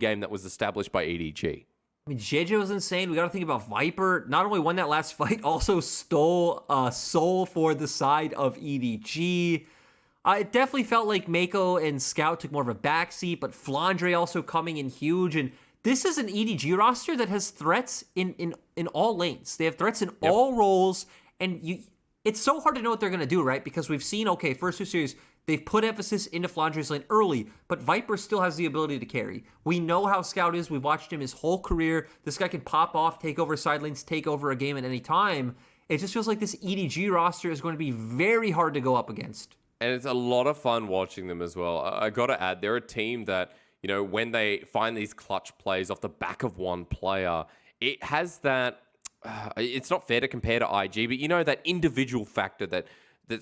game that was established by EDG. I mean, JJ was insane. We got to think about Viper. Not only won that last fight, also stole Soul for the side of EDG. It definitely felt like Mako and Scout took more of a backseat, but Flandre also coming in huge. And this is an EDG roster that has threats in all lanes. They have threats in all roles, and it's so hard to know what they're going to do, right? Because we've seen, okay, first 2 series, they've put emphasis into Flandre's lane early, but Viper still has the ability to carry. We know how Scout is. We've watched him his whole career. This guy can pop off, take over side lanes, take over a game at any time. It just feels like this EDG roster is going to be very hard to go up against. And it's a lot of fun watching them as well. I got to add, they're a team that, you know, when they find these clutch plays off the back of one player, it has that, it's not fair to compare to IG, but you know, that individual factor that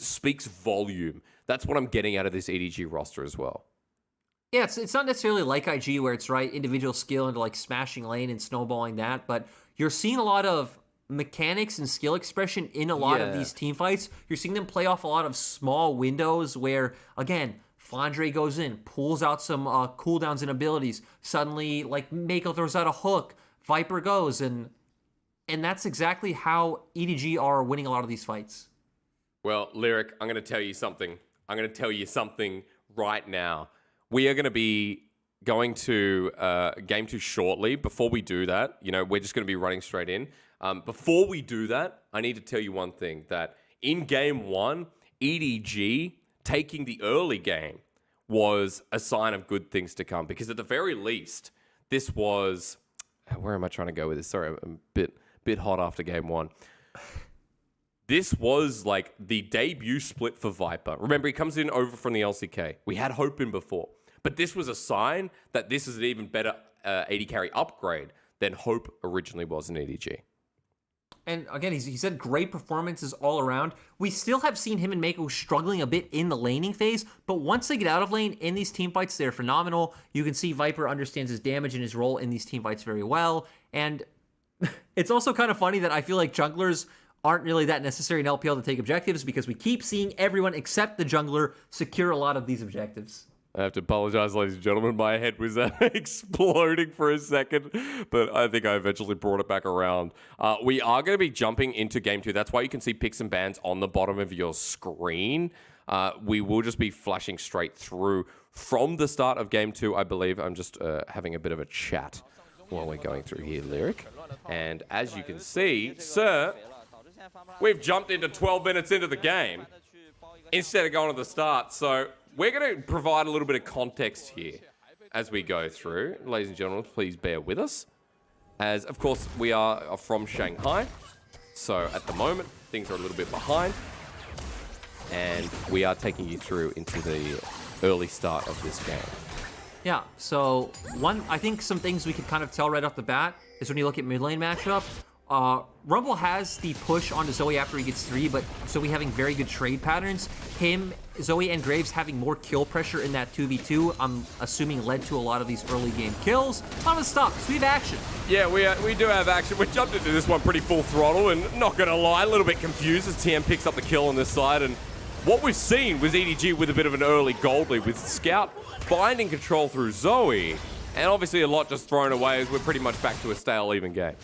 speaks volume. That's what I'm getting out of this EDG roster as well. Yeah, it's not necessarily like IG where it's right individual skill into like smashing lane and snowballing that, but you're seeing a lot of mechanics and skill expression in a lot of these team fights. You're seeing them play off a lot of small windows where, again, Flandre goes in, pulls out some cooldowns and abilities. Suddenly, like, Mako throws out a hook, Viper goes, and that's exactly how EDG are winning a lot of these fights. Well, Lyric, I'm going to tell you something. I'm going to tell you something right now. We are going to be going to Game 2 shortly. Before we do that, you know, we're just going to be running straight in. Before we do that, I need to tell you one thing, that in Game 1, EDG taking the early game was a sign of good things to come, because at the very least, this was... Where am I trying to go with this? Sorry, I'm a bit hot after Game 1. This was like the debut split for Viper. Remember, he comes in over from the LCK. We had Hope in before. But this was a sign that this is an even better AD carry upgrade than Hope originally was in EDG. And again, he's had great performances all around. We still have seen him and Mako struggling a bit in the laning phase, but once they get out of lane in these team fights, they're phenomenal. You can see Viper understands his damage and his role in these team fights very well. And it's also kind of funny that I feel like junglers aren't really that necessary in LPL to take objectives, because we keep seeing everyone except the jungler secure a lot of these objectives. I have to apologize, ladies and gentlemen. My head was exploding for a second, but I think I eventually brought it back around. We are going to be jumping into Game 2. That's why you can see picks and bans on the bottom of your screen. We will just be flashing straight through from the start of Game 2, I believe. I'm just having a bit of a chat while we're going through here, Lyric. And as you can see, sir, we've jumped into 12 minutes into the game instead of going to the start. So we're going to provide a little bit of context here as we go through. Ladies and gentlemen, please bear with us. As, of course, we are from Shanghai. So at the moment, things are a little bit behind. And we are taking you through into the early start of this game. Yeah, so I think some things we could kind of tell right off the bat is when you look at mid lane matchup. Rumble has the push onto Zoe after he gets 3, but Zoe having very good trade patterns. Zoe and Graves having more kill pressure in that 2v2, I'm assuming led to a lot of these early game kills. I'm gonna stop, because we have action. Yeah, we do have action. We jumped into this one pretty full throttle, and not gonna lie, a little bit confused as TM picks up the kill on this side. And what we've seen was EDG with a bit of an early gold lead, with Scout finding control through Zoe, and obviously a lot just thrown away as we're pretty much back to a stale even game.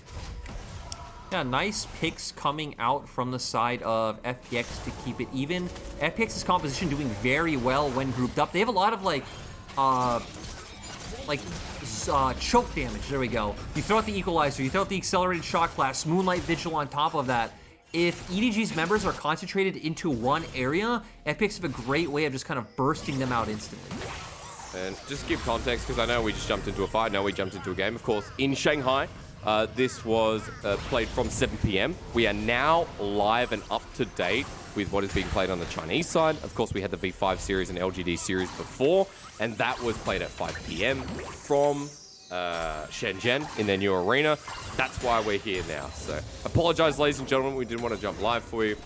Yeah, nice picks coming out from the side of FPX to keep it even. FPX's composition doing very well when grouped up. They have a lot of choke damage. There we go. You throw out the equalizer, you throw out the accelerated shock blast, Moonlight Vigil on top of that. If EDG's members are concentrated into one area, FPX have a great way of just kind of bursting them out instantly. And just to give context, because I know we just jumped into a fight, now we jumped into a game, of course, in Shanghai. This was played from 7 p.m. We are now live and up to date with what is being played on the Chinese side. Of course, we had the V5 series and LGD series before, and that was played at 5 p.m. from Shenzhen in their new arena. That's why we're here now. So, apologize, ladies and gentlemen, we didn't want to jump live for you,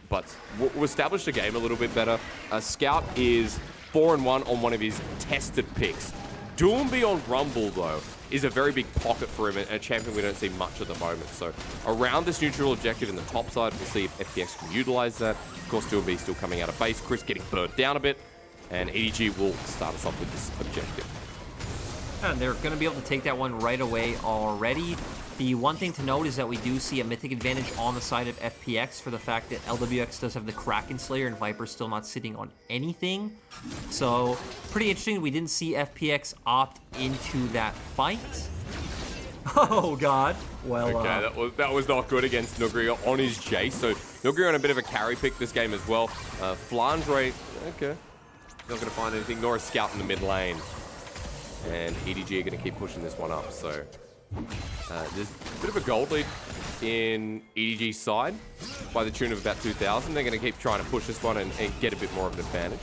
but we established the game a little bit better. Scout is 4-1 on one of his tested picks. Doomby on Rumble, though, is a very big pocket for him, and a champion we don't see much at the moment. So around this neutral objective in the top side, we'll see if FPX can utilize that. Of course, Doomby still coming out of base. Chris getting burnt down a bit, and EDG will start us off with this objective. And they're going to be able to take that one right away already. The one thing to note is that we do see a mythic advantage on the side of FPX for the fact that LWX does have the Kraken Slayer and Viper's still not sitting on anything. So, pretty interesting. We didn't see FPX opt into that fight. Oh, God. Well, okay, that was not good against Nuguri on his Jace. So, Nuguri on a bit of a carry pick this game as well. Flandre, okay. Not going to find anything, nor a scout in the mid lane. And EDG are going to keep pushing this one up. So, there's a bit of a gold lead in EDG's side by the tune of about 2,000. They're going to keep trying to push this one and get a bit more of an advantage.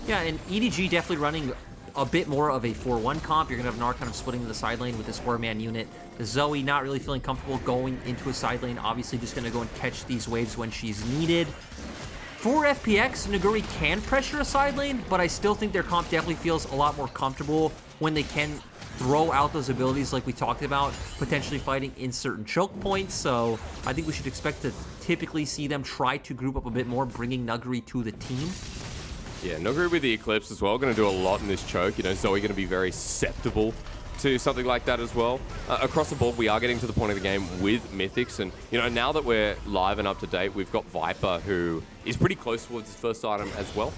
Yeah, and EDG definitely running a bit more of a 4-1 comp. You're going to have Nar kind of splitting to the side lane with this 4-man unit. The Zoe not really feeling comfortable going into a side lane. Obviously just going to go and catch these waves when she's needed. For FPX, Nuguri can pressure a side lane, but I still think their comp definitely feels a lot more comfortable when they can throw out those abilities like we talked about, potentially fighting in certain choke points. So I think we should expect to typically see them try to group up a bit more, bringing Nuguri to the team. Yeah, Nuguri with the Eclipse as well, going to do a lot in this choke. You know, Zoe going to be very susceptible to something like that as well. Across the board, we are getting to the point of the game with Mythics, and you know, now that we're live and up to date, we've got Viper, who is pretty close towards his first item as well,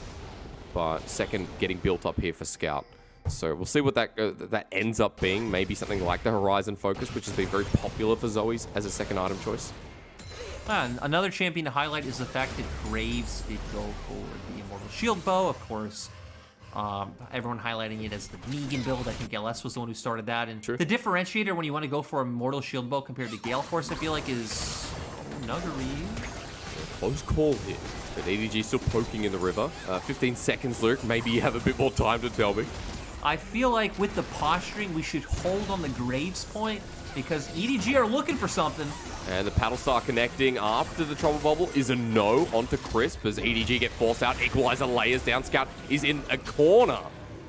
but second getting built up here for Scout. So we'll see what that ends up being. Maybe something like the Horizon Focus, which has been very popular for Zoe's as a second item choice. And another champion to highlight is the fact that Graves did go for the Immortal Shield Bow, of course. Everyone highlighting it as the Negan build. I think LS was the one who started that. And True. The differentiator when you want to go for a Immortal Shield Bow compared to Gale Force, I feel like, is Nuguri. Close call here. But EDG still poking in the river. 15 seconds, Luke. Maybe you have a bit more time to tell me. I feel like with the posturing, we should hold on the Graves point because EDG are looking for something. And the Paddle Star connecting after the Trouble Bubble is a no onto Crisp as EDG get forced out. Equalizer layers down. Scout is in a corner.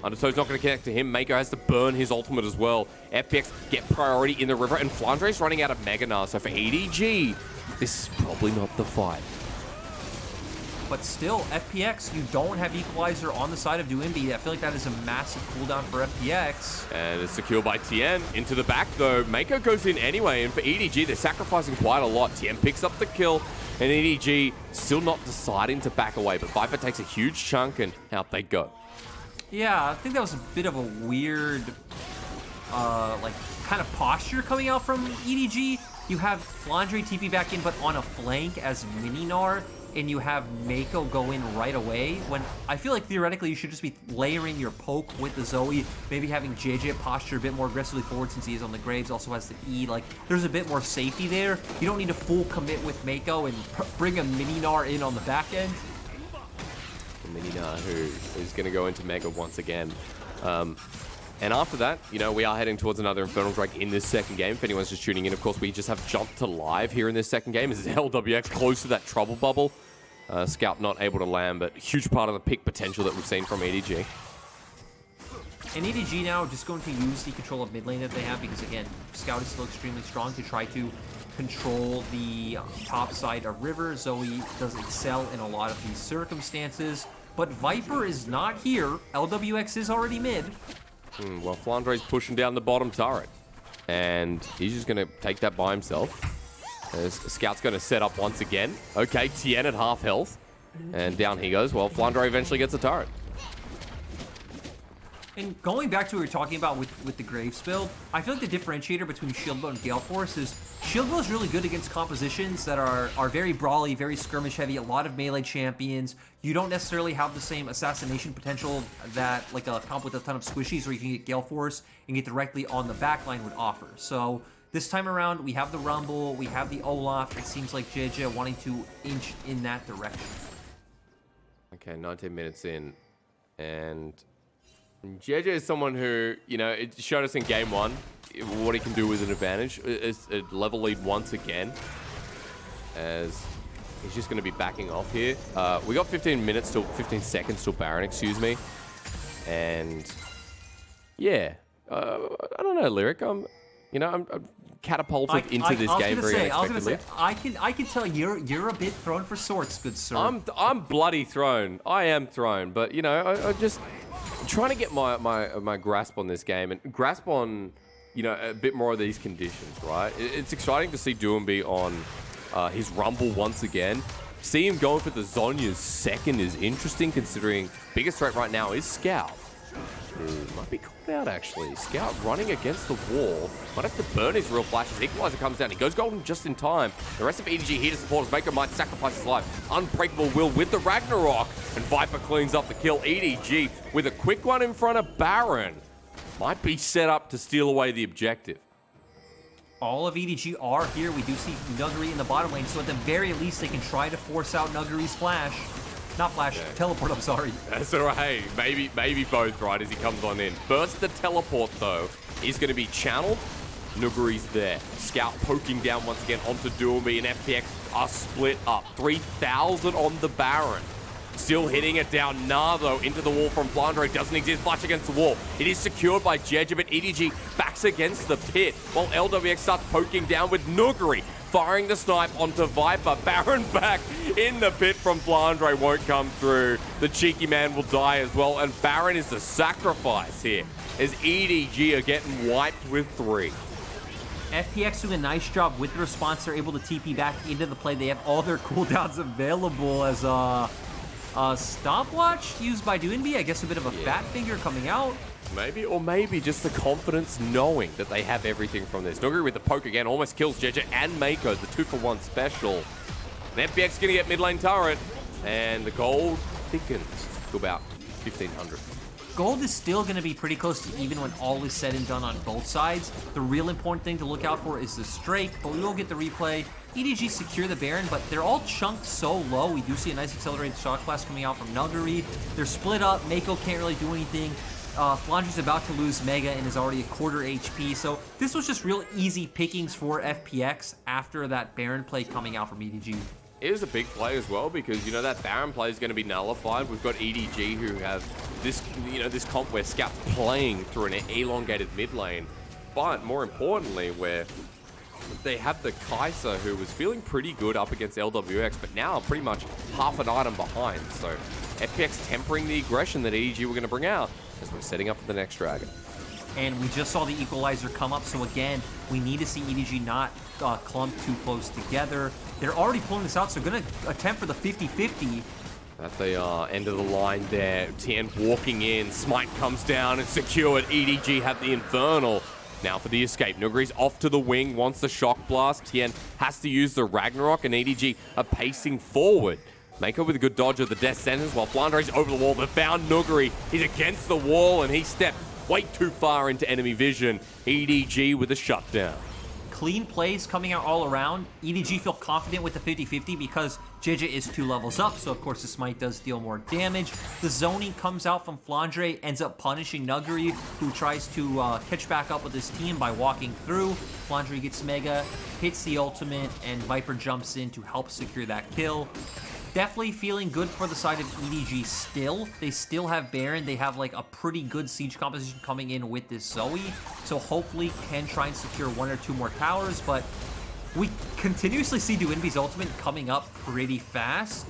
Undertow's not going to connect to him. Mako has to burn his ultimate as well. FPX get priority in the river, and Flandre's running out of Mega now. So for EDG, this is probably not the fight. But still, FPX, you don't have Equalizer on the side of Duimbi. I feel like that is a massive cooldown for FPX. And it's secured by Tien. Into the back, though. Mako goes in anyway, and for EDG, they're sacrificing quite a lot. Tien picks up the kill, and EDG still not deciding to back away. But Viper takes a huge chunk, and out they go. Yeah, I think that was a bit of a weird, like, kind of posture coming out from EDG. You have Flandre TP back in, but on a flank as Mininar, and you have Mako go in right away, when I feel like theoretically you should just be layering your poke with the Zoe, maybe having JJ posture a bit more aggressively forward since he is on the Graves, also has the E. Like, there's a bit more safety there. You don't need to full commit with Mako and bring a Mininar in on the back end. Mininar, who is going to go into Mega once again. And after that, you know, we are heading towards another Infernal Drake in this second game. If anyone's just tuning in, of course, we just have jumped to live here in this second game. This is LWX close to that Trouble Bubble. Scout not able to land, but huge part of the pick potential that we've seen from EDG. And EDG now just going to use the control of mid lane that they have because, again, Scout is still extremely strong to try to control the top side of River. Zoe does excel in a lot of these circumstances, but Viper is not here. LWX is already mid. Well, Flandre's pushing down the bottom turret, and he's just going to take that by himself. As Scout's going to set up once again. Okay, Tien at half health, and down he goes. Well, Flandre eventually gets a turret. And going back to what we were talking about with the Graves build, I feel like the differentiator between Shieldbow and Gale Force is Shieldbow is really good against compositions that are very brawly, very skirmish heavy, a lot of melee champions. You don't necessarily have the same assassination potential that like a comp with a ton of squishies where you can get Gale Force and get directly on the backline would offer. So this time around, we have the Rumble, we have the Olaf. It seems like JJ wanting to inch in that direction. Okay, 19 minutes in, and JJ is someone who, you know, it showed us in game one what he can do with an advantage. It's a level lead once again, as he's just going to be backing off here. We got 15 seconds till Baron, excuse me. And yeah, I don't know, Lyric. I'm catapulted into this game very unexpectedly. I can tell you're a bit thrown for sorts, good sir. I'm bloody thrown. I am thrown, but you know, I just trying to get my grasp on this game and grasp on, you know, a bit more of these conditions, right? It's exciting to see Doumbé on his Rumble once again. See him going for the Zhonya's second is interesting, considering biggest threat right now is Scout. Who might be called out, actually. Scout running against the wall. Might have to burn his real flashes. Equalizer comes down. He goes golden just in time. The rest of EDG here to support as Maker might sacrifice his life. Unbreakable Will with the Ragnarok. And Viper cleans up the kill. EDG with a quick one in front of Baron. Might be set up to steal away the objective. All of EDG are here. We do see Nuguri in the bottom lane, so at the very least, they can try to force out Nuguri's flash. Not flash, teleport, I'm sorry. That's all right. Hey, maybe both, right, as he comes on in. First, the teleport, though, is going to be channeled. Nuguri's there. Scout poking down once again onto Doumbé, and FPX are split up. 3,000 on the Baron. Still hitting it down. Though, into the wall from Flandre. Doesn't exist. Flash against the wall. It is secured by Jeja, but EDG backs against the pit, while LWX starts poking down with Nuguri. Firing the snipe onto Viper. Baron back in the pit from Flandre won't come through. The cheeky man will die as well, and Baron is the sacrifice here, as EDG are getting wiped with 3. FPX doing a nice job with the response. They're able to TP back into the play. They have all their cooldowns available as stopwatch used by Doumbé. I guess a bit of a fat finger coming out. Maybe, or maybe just the confidence knowing that they have everything from this. Nuguri with the poke again, almost kills Jeja and Mako, the 2-for-1 special. And FPX gonna get mid lane turret, and the gold thickens to about 1,500. Gold is still going to be pretty close to even when all is said and done on both sides. The real important thing to look out for is the Strake, but we will get the replay. EDG secure the Baron, but they're all chunked so low. We do see a nice accelerated shot class coming out from Nuguri. They're split up. Mako can't really do anything. Flandre's about to lose Mega and is already a quarter HP. So this was just real easy pickings for FPX after that Baron play coming out from EDG. It is a big play as well, because, you know, that Baron play is going to be nullified. We've got EDG who have this, you know, this comp where Scout's playing through an elongated mid lane. But more importantly, where they have the Kai'Sa, who was feeling pretty good up against LWX, but now pretty much half an item behind. So FPX tempering the aggression that EDG were going to bring out as we're setting up for the next Dragon. And we just saw the equalizer come up, so again, we need to see EDG not clump too close together. They're already pulling this out, so going to attempt for the 50-50. At the end of the line there, Tien walking in, Smite comes down and secured. EDG have the Infernal. Now for the escape. Nuguri's off to the wing, wants the Shock Blast. Tien has to use the Ragnarok, and EDG are pacing forward. Mako with a good dodge of the Death Sentence, while Flandre's over the wall. They found Nuguri. He's against the wall, and he stepped way too far into enemy vision. EDG with a shutdown. Clean plays coming out all around. EDG feel confident with the 50-50 because Jeja is 2 levels up, so of course the Smite does deal more damage. The zoning comes out from Flandre, ends up punishing Nuguri, who tries to catch back up with his team by walking through. Flandre gets Mega, hits the ultimate, and Viper jumps in to help secure that kill. Definitely feeling good for the side of EDG still. They still have Baron. They have like a pretty good siege composition coming in with this Zoe. So hopefully can try and secure 1 or 2 more towers. But we continuously see Doumbé's ultimate coming up pretty fast.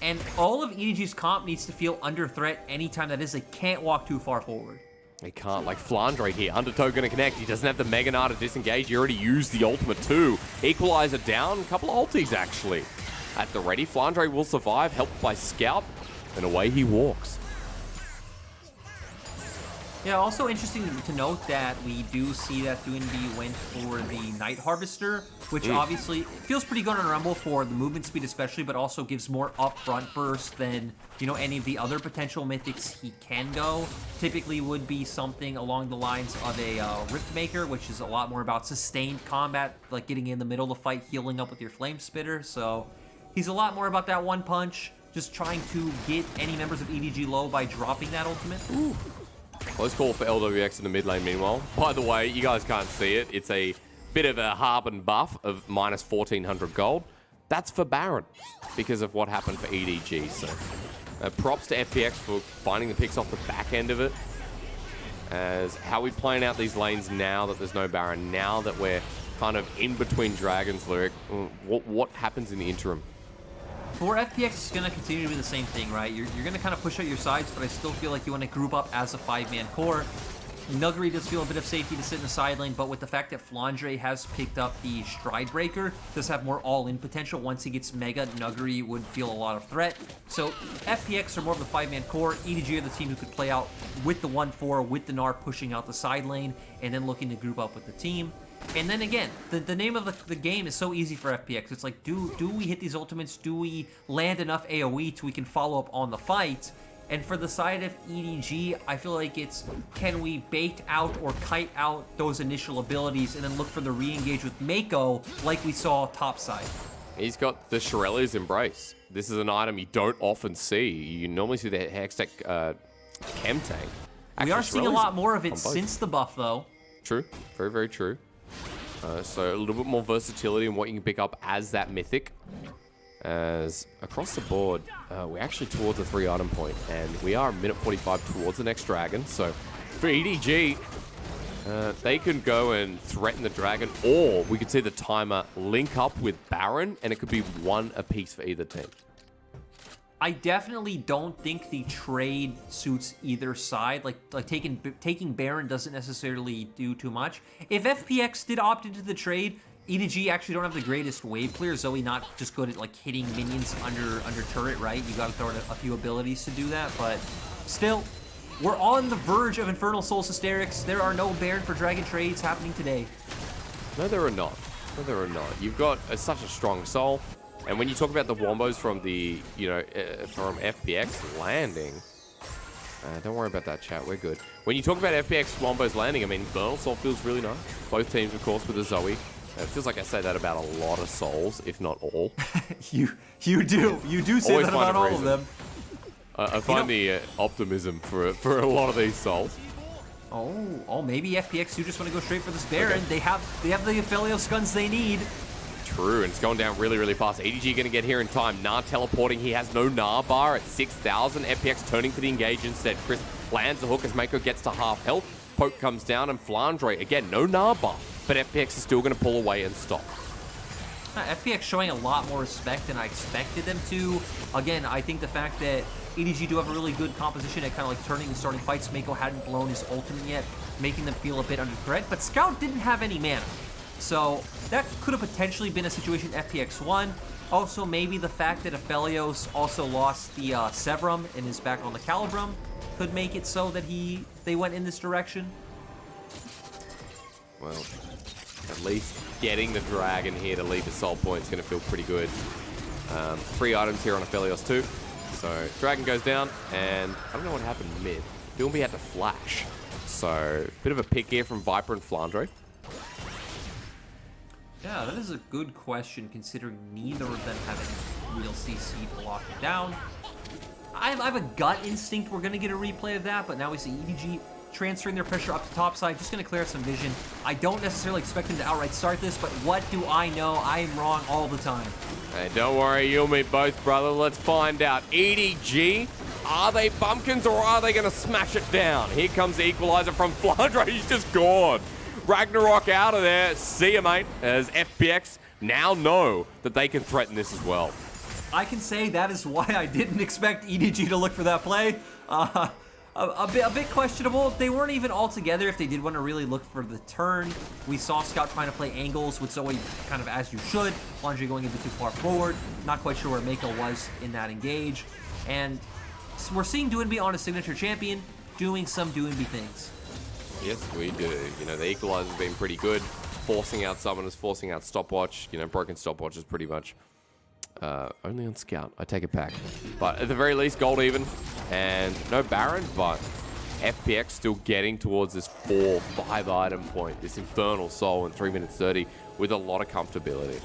And all of EDG's comp needs to feel under threat anytime that is. They can't walk too far forward. They can't, like Flandre here. Undertow gonna connect. He doesn't have the Mega Knight to disengage. He already used the ultimate too. Equalizer down. A couple of ultis actually. At the ready, Flandre will survive, helped by Scout, and away he walks. Yeah, also interesting to note that we do see that Doumbé went for the Night Harvester, which obviously feels pretty good on Rumble for the movement speed especially, but also gives more upfront burst than, you know, any of the other potential mythics he can go. Typically would be something along the lines of a Riftmaker, which is a lot more about sustained combat, like getting in the middle of the fight, healing up with your Flame Spitter, so he's a lot more about that one punch, just trying to get any members of EDG low by dropping that ultimate. Ooh. Close call for LWX in the mid lane meanwhile. By the way, you guys can't see it. It's a bit of a Harbin buff of minus 1,400 gold. That's for Baron because of what happened for EDG. So props to FPX for finding the picks off the back end of it. As how we playing out these lanes now that there's no Baron, now that we're kind of in between Dragons, Lyric, what happens in the interim? For FPX, it's going to continue to be the same thing, right? You're going to kind of push out your sides, but I still feel like you want to group up as a 5-man core. Nuggery does feel a bit of safety to sit in the side lane, but with the fact that Flandre has picked up the Stride Breaker, does have more all-in potential. Once he gets Mega, Nuggery would feel a lot of threat. So FPX are more of the 5-man core. EDG are the team who could play out with the 1-4, with the Gnar pushing out the side lane, and then looking to group up with the team. And then again, the name of the game is so easy for FPX. It's like, do we hit these ultimates? Do we land enough AoE so we can follow up on the fight? And for the side of EDG, I feel like it's, can we bait out or kite out those initial abilities and then look for the re-engage with Mako like we saw topside? He's got the Shirelli's Embrace. This is an item you don't often see. You normally see the Hextech Chem Tank. We are seeing a lot more of it since the buff, though. True. Very, very true. So a little bit more versatility in what you can pick up as that Mythic. As across the board, we're actually towards the 3-item point, and we are a minute 45 towards the next dragon. So for EDG, they can go and threaten the dragon, or we could see the timer link up with Baron, and it could be 1 apiece for either team. I definitely don't think the trade suits either side. Like taking Baron doesn't necessarily do too much. If FPX did opt into the trade, EDG actually don't have the greatest wave clear. Zoe not just good at like hitting minions under turret, right? You got to throw in a few abilities to do that, but still, we're on the verge of Infernal Souls Hysterics. There are no Baron for Dragon trades happening today. No, there are not. No, there are not. You've got such a strong soul. And when you talk about the wombos from the, from FPX landing, don't worry about that, chat. We're good. When you talk about FPX wombos landing, I mean, Infernal Soul feels really nice. Both teams, of course, with the Zoe. It feels like I say that about a lot of souls, if not all. you do. You do say that about all of them. I find the optimism for a lot of these souls. Oh, maybe FPX do just want to go straight for this Baron. Okay. They have the Aphelios guns they need. True, and it's going down really, really fast. EDG going to get here in time. Gnar teleporting. He has no Gnar bar at 6,000. FPX turning for the engage instead. Chris lands the hook as Mako gets to half health. Poke comes down, and Flandre, again, no Gnar bar. But FPX is still going to pull away and stop. FPX showing a lot more respect than I expected them to. Again, I think the fact that EDG do have a really good composition at kind of like turning and starting fights. Mako hadn't blown his ultimate yet, making them feel a bit under threat. But Scout didn't have any mana. So that could have potentially been a situation FPX won. Also, maybe the fact that Aphelios also lost the Severum and is back on the Calibrum could make it so that they went in this direction. Well, at least getting the dragon here to lead the soul point is going to feel pretty good. 3 items here on Aphelios too. So dragon goes down, and I don't know what happened mid. Bilby had to flash. So bit of a pick here from Viper and Flandre. Yeah, that is a good question, considering neither of them have any real CC to lock it down. I have a gut instinct we're going to get a replay of that, but now we see EDG transferring their pressure up to top side, just going to clear out some vision. I don't necessarily expect them to outright start this, but what do I know? I am wrong all the time. Hey, don't worry, you'll meet both, brother. Let's find out. EDG, are they bumpkins or are they going to smash it down? Here comes the equalizer from Flandre. He's just gone. Ragnarok out of there. See ya, mate. As FPX now know that they can threaten this as well. I can say that is why I didn't expect EDG to look for that play. A bit questionable. They weren't even all together if they did want to really look for the turn. We saw Scout trying to play angles with Zoe kind of as you should. Laundry going a bit too far forward. Not quite sure where Mako was in that engage. And we're seeing Doinby on a signature champion doing some Doinby things. Yes, we do. You know, the equalizer's been pretty good. Forcing out summoners, forcing out stopwatch. You know, broken stopwatch is pretty much only on Scout. I take it back. But at the very least, gold even. And no Baron, but FPX still getting towards this 4-5 item point. This Infernal Soul in 3 minutes 30 with a lot of comfortability.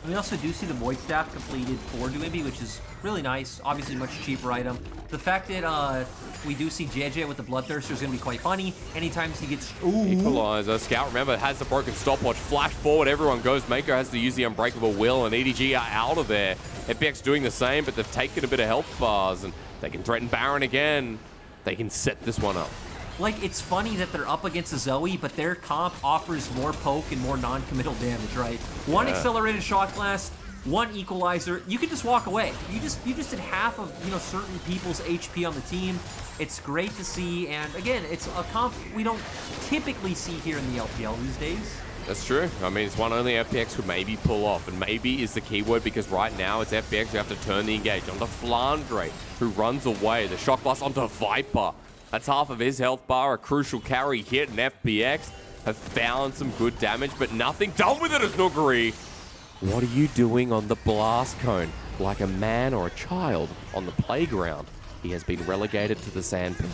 We also do see the Void Staff completed for Doinby, which is really nice. Obviously, much cheaper item. The fact that we do see JJ with the Bloodthirster is going to be quite funny. Anytime he gets... Ooh. Equalizer. Scout, remember, has the broken stopwatch. Flash forward, everyone goes. Mako has to use the Unbreakable Will, and EDG are out of there. FPX doing the same, but they've taken a bit of health bars, and they can threaten Baron again. They can set this one up. Like, it's funny that they're up against a Zoe, but their comp offers more poke and more non-committal damage, right? One accelerated shock blast, one equalizer, you can just walk away. You just did half of, you know, certain people's HP on the team. It's great to see, and again, it's a comp we don't typically see here in the LPL these days. That's true. I mean, it's one only FPX could maybe pull off, and maybe is the keyword, because right now it's FPX who have to turn the engage onto Flandre, who runs away. The shock blast onto Viper. That's half of his health bar, a crucial carry hit, and FPX have found some good damage, but nothing done with it as Nuguri. What are you doing on the blast cone? Like a man or a child on the playground. He has been relegated to the sandpit.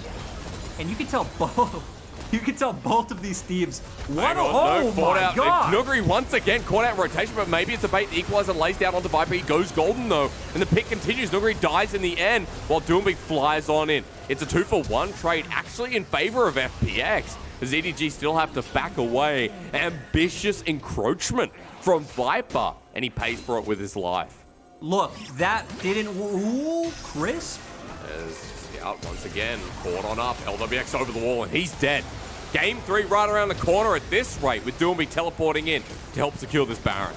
And you can tell both of these teams. What a no, oh my god! Nuguri once again caught out in rotation, but maybe it's a bait. The equalizer lays down onto Viper. He goes golden though, and the pick continues. Nuguri dies in the end while Doomby flies on in. It's a 2-for-1 trade, actually in favor of FPX, as EDG still have to back away. Ambitious encroachment from Viper, and he pays for it with his life. Look, that didn't... Ooh, crisp. As Scout once again caught on up, LWX over the wall, and he's dead. Game 3 right around the corner at this rate, with Doomby teleporting in to help secure this Baron.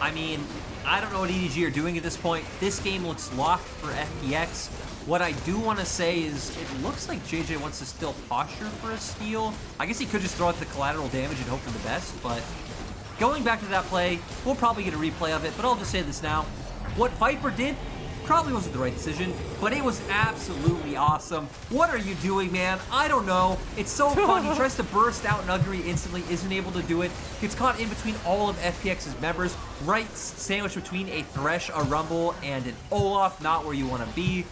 I mean, I don't know what EDG are doing at this point. This game looks locked for FPX. What I do want to say is it looks like JJ wants to still posture for a steal. I guess he could just throw out the collateral damage and hope for the best, but going back to that play, we'll probably get a replay of it, but I'll just say this now. What Viper did probably wasn't the right decision, but it was absolutely awesome. What are you doing, man? I don't know. It's so fun. He tries to burst out Nuguri instantly, isn't able to do it. Gets caught in between all of FPX's members, right sandwiched between a Thresh, a Rumble, and an Olaf, not where you want to be.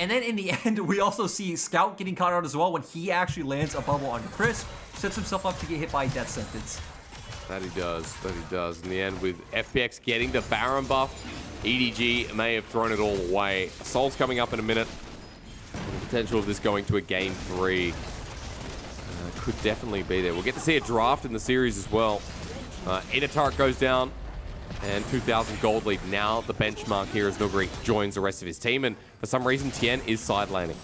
And then in the end, we also see Scout getting caught out as well when he actually lands a bubble on Chris, sets himself up to get hit by a death sentence. That he does. In the end, with FPX getting the Baron buff, EDG may have thrown it all away. Soul's coming up in a minute. The potential of this going to a game 3 could definitely be there. We'll get to see a draft in the series as well. Inner turret goes down, and 2,000 gold lead. Now the benchmark here as Nuguri joins the rest of his team, and for some reason Tien is side laning.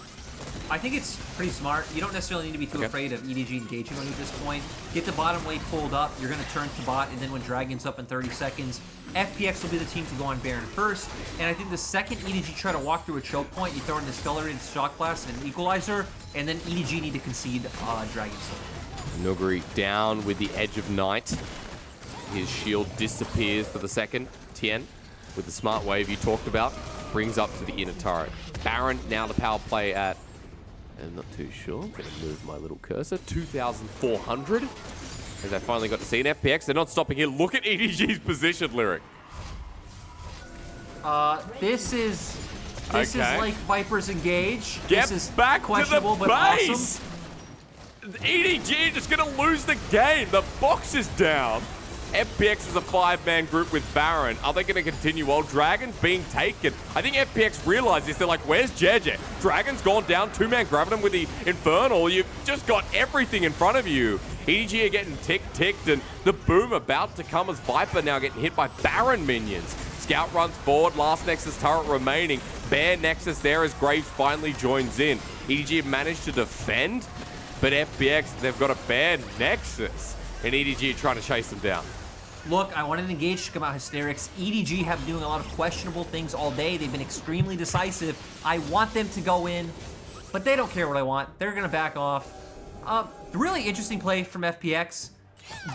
I think it's pretty smart. You don't necessarily need to be too afraid of EDG engaging on you at this point. Get the bottom lane pulled up, you're going to turn to bot, and then when Dragon's up in 30 seconds, FPX will be the team to go on Baron first. And I think the second EDG try to walk through a choke point, you throw in Discolorated Shock Blast and an Equalizer, and then EDG need to concede Dragon's Soul. Nuguri down with the Edge of Night. His shield disappears for the second. Tien, with the smart wave you talked about, brings up to the inner turret. Baron, now the power play at... I'm not too sure. I'm going to move my little cursor. 2,400. As I finally got to see an FPX. They're not stopping here. Look at EDG's position, Lyric. This is like Viper's Engage. Get this is back questionable, to the but base. awesome. EDG just going to lose the game. The box is down. FPX is a 5-man group with Baron. Are they going to continue? Well, Dragon's being taken. I think FPX realized this. They're like, where's JJ? Dragon's gone down. 2-man grabbing him with the Infernal. You've just got everything in front of you. EDG are getting ticked, and the boom about to come as Viper now getting hit by Baron minions. Scout runs forward. Last Nexus turret remaining. Bear Nexus there as Graves finally joins in. EDG have managed to defend, but FPX, they've got a Bear Nexus, and EDG are trying to chase them down. Look, I wanted Engage to come out hysterics. EDG have been doing a lot of questionable things all day. They've been extremely decisive. I want them to go in, but they don't care what I want. They're going to back off. Really interesting play from FPX.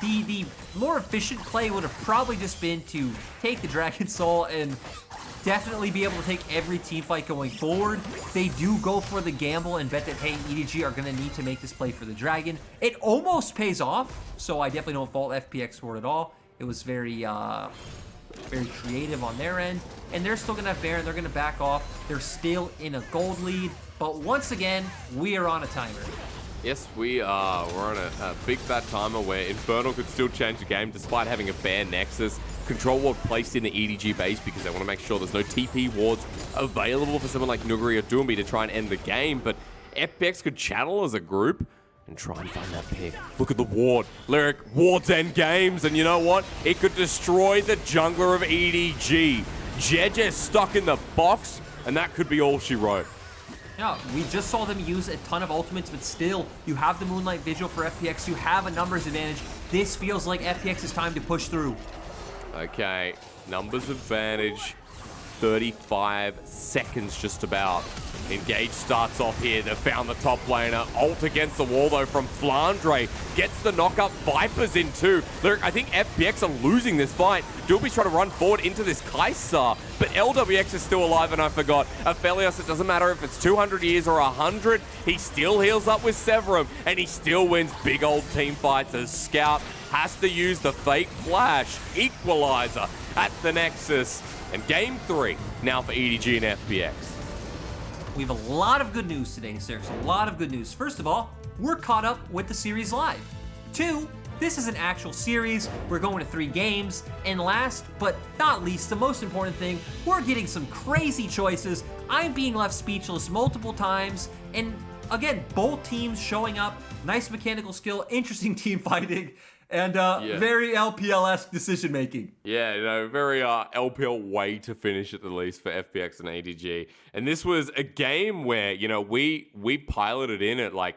The more efficient play would have probably just been to take the Dragon Soul and definitely be able to take every team fight going forward. They do go for the gamble and bet that, hey, EDG are going to need to make this play for the Dragon. It almost pays off, so I definitely don't fault FPX for it at all. It was very creative on their end. And they're still going to have Baron. They're going to back off. They're still in a gold lead. But once again, we are on a timer. Yes, we are. We're on a big fat timer where Infernal could still change the game despite having a Bear Nexus. Control ward placed in the EDG base because they want to make sure there's no TP wards available for someone like Nuguri or Doomby to try and end the game. But FPX could channel as a group and try and find that pick. Look at the ward. Lyric, wards end games, and you know what? It could destroy the jungler of EDG. JJ stuck in the box, and that could be all she wrote. Yeah, we just saw them use a ton of ultimates, but still, you have the Moonlight Vigil for FPX. You have a numbers advantage. This feels like FPX's time to push through. Okay, numbers advantage. 35 seconds just about. Engage starts off here. They found the top laner. Ult against the wall, though, from Flandre. Gets the knock-up. Vipers in too. Look, I think FPX are losing this fight. Doobie's trying to run forward into this Kai'Sa, but LWX is still alive, and I forgot. Aphelios, it doesn't matter if it's 200 years or 100, he still heals up with Severum, and he still wins big old team fights as Scout has to use the fake flash equalizer at the Nexus. And game 3 now for EDG and FPX. We have a lot of good news today, Sirks. A lot of good news. First of all, we're caught up with the series live. 2, this is an actual series. We're going to 3 games. And last but not least, the most important thing, we're getting some crazy choices. I'm being left speechless multiple times. And again, both teams showing up. Nice mechanical skill, interesting team fighting. And very LPL-esque decision making. Yeah, very LPL way to finish at the least for FPX and EDG. And this was a game where, we piloted in at like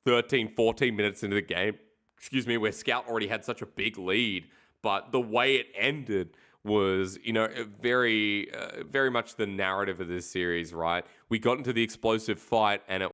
13, 14 minutes into the game, where Scout already had such a big lead. But the way it ended was, very much the narrative of this series, right? We got into the explosive fight, and it